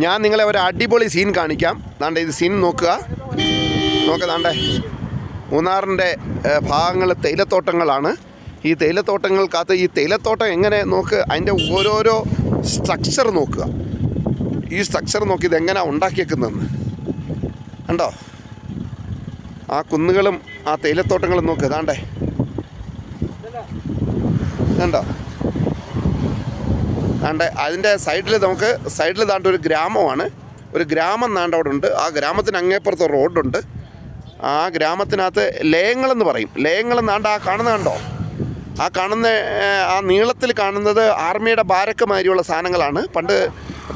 ഞാൻ നിങ്ങളെ ഒരു അടിപൊളി സീൻ കാണിക്കാം. ദാണ്ടെ ഇത് സീൻ നോക്കുക. ദാണ്ടെ മൂന്നാറിൻ്റെ ഭാഗങ്ങൾ തേയിലത്തോട്ടങ്ങളാണ്. ഈ തേയിലത്തോട്ടങ്ങൾക്കകത്ത് ഈ തേയിലത്തോട്ടം എങ്ങനെ നോക്ക്, അതിൻ്റെ ഓരോരോ സ്ട്രക്ചർ നോക്കുക. ഈ സ്ട്രക്ചർ നോക്കി ഇതെങ്ങനെയാണ് ഉണ്ടാക്കിയേക്കുന്നതെന്ന് കണ്ടോ. ആ കുന്നുകളും ആ തേയിലത്തോട്ടങ്ങളും നോക്കുക. ദാണ്ടെ കണ്ടോ. ദാണ്ടെ അതിൻ്റെ സൈഡിൽ ദാണ്ട് ഒരു ഗ്രാമമാണ്. ഒരു ഗ്രാമം ദാണ്ട് അവിടെ ഉണ്ട്. ആ ഗ്രാമത്തിന് അങ്ങേപ്പുറത്ത് റോഡുണ്ട്. ആ ഗ്രാമത്തിനകത്ത് ലയങ്ങളെന്ന് പറയും. ലയങ്ങളെന്ന് ദാണ്ട് ആ കാണുന്ന കണ്ടോ. ആ നീളത്തിൽ കാണുന്നത് ആർമിയുടെ ബാരക്ക് മാതിരിയുള്ള സാധനങ്ങളാണ്. പണ്ട്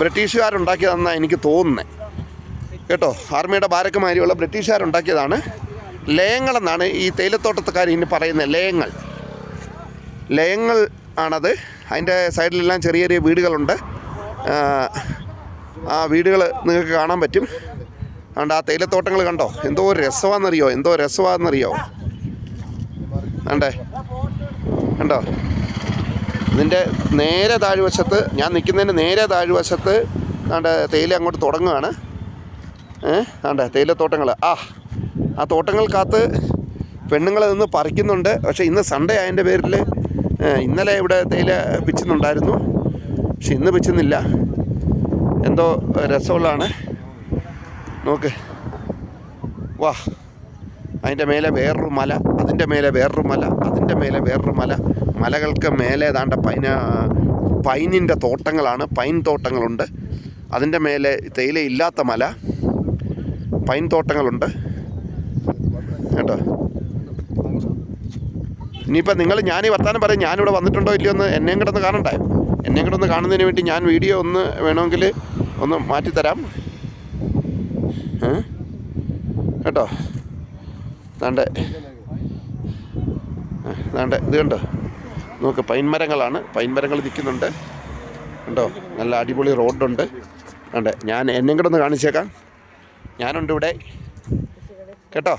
ബ്രിട്ടീഷുകാരുണ്ടാക്കിയതെന്നാണ് എനിക്ക് തോന്നുന്നത് കേട്ടോ. ആർമിയുടെ ബാരക്ക് മാതിരിയുള്ള ബ്രിട്ടീഷുകാരുണ്ടാക്കിയതാണ്. ലയങ്ങളെന്നാണ് ഈ തേയിലത്തോട്ടത്തുകാർ ഇനി പറയുന്നത്. ലയങ്ങൾ ആണത്. അതിൻ്റെ സൈഡിലെല്ലാം ചെറിയ ചെറിയ വീടുകളുണ്ട്. ആ വീടുകൾ നിങ്ങൾക്ക് കാണാൻ പറ്റും. അതുകൊണ്ട് ആ തേയിലത്തോട്ടങ്ങൾ കണ്ടോ, എന്തോ രസമാണെന്നറിയോ. കണ്ടോ. ഇതിൻ്റെ നേരെ താഴ്വശത്ത്, ഞാൻ നിൽക്കുന്നതിൻ്റെ നേരെ താഴ്വശത്ത് തേയില അങ്ങോട്ട് തുടങ്ങുകയാണ്. തേയിലത്തോട്ടങ്ങൾ. ആ തോട്ടങ്ങൾക്കകത്ത് പെണ്ണുങ്ങൾ നിന്ന് പറിക്കുന്നുണ്ട്. പക്ഷേ ഇന്ന് സൺഡേ ആയതിൻ്റെ പേരിൽ ഇന്നലെ ഇവിടെ തേയില പിച്ചുന്നുണ്ടായിരുന്നു, പക്ഷെ ഇന്ന് പിച്ചുന്നില്ല. എന്തോ രസമുള്ളതാണ്. നോക്ക്. വാ. അതിൻ്റെ മേലെ വേറൊരു മല, അതിൻ്റെ മേലെ വേറൊരു മല, അതിൻ്റെ മേലെ വേറൊരു മല. മലകൾക്ക് മേലെ ദാണ്ട പൈനിൻ്റെ തോട്ടങ്ങളാണ്. പൈൻ തോട്ടങ്ങളുണ്ട്. അതിൻ്റെ മേലെ തേയില ഇല്ലാത്ത മല, പൈൻ തോട്ടങ്ങളുണ്ട് കേട്ടോ. ഇനിയിപ്പോൾ ഞാനീ വർത്താനം പറയും, ഞാനിവിടെ വന്നിട്ടുണ്ടോ ഇല്ലയോ എന്ന് എന്നെയും കൂടെ ഒന്ന് കാണണ്ടേ. എന്നെയും കൂടെ ഒന്ന് കാണുന്നതിന് വേണ്ടി ഞാൻ വീഡിയോ ഒന്ന് വേണമെങ്കിൽ ഒന്ന് മാറ്റിത്തരാം കേട്ടോ. ദാണ്ടെ ഇത് കണ്ടോ. നോക്ക്, പൈൻമരങ്ങളാണ്. പൈൻമരങ്ങൾ നിൽക്കുന്നുണ്ട് കണ്ടോ. നല്ല അടിപൊളി റോഡുണ്ട്. ഞാൻ എന്നെയും കൂടെ ഒന്ന് കാണിച്ചേക്കാം. ഞാനുണ്ട് ഇവിടെ കേട്ടോ.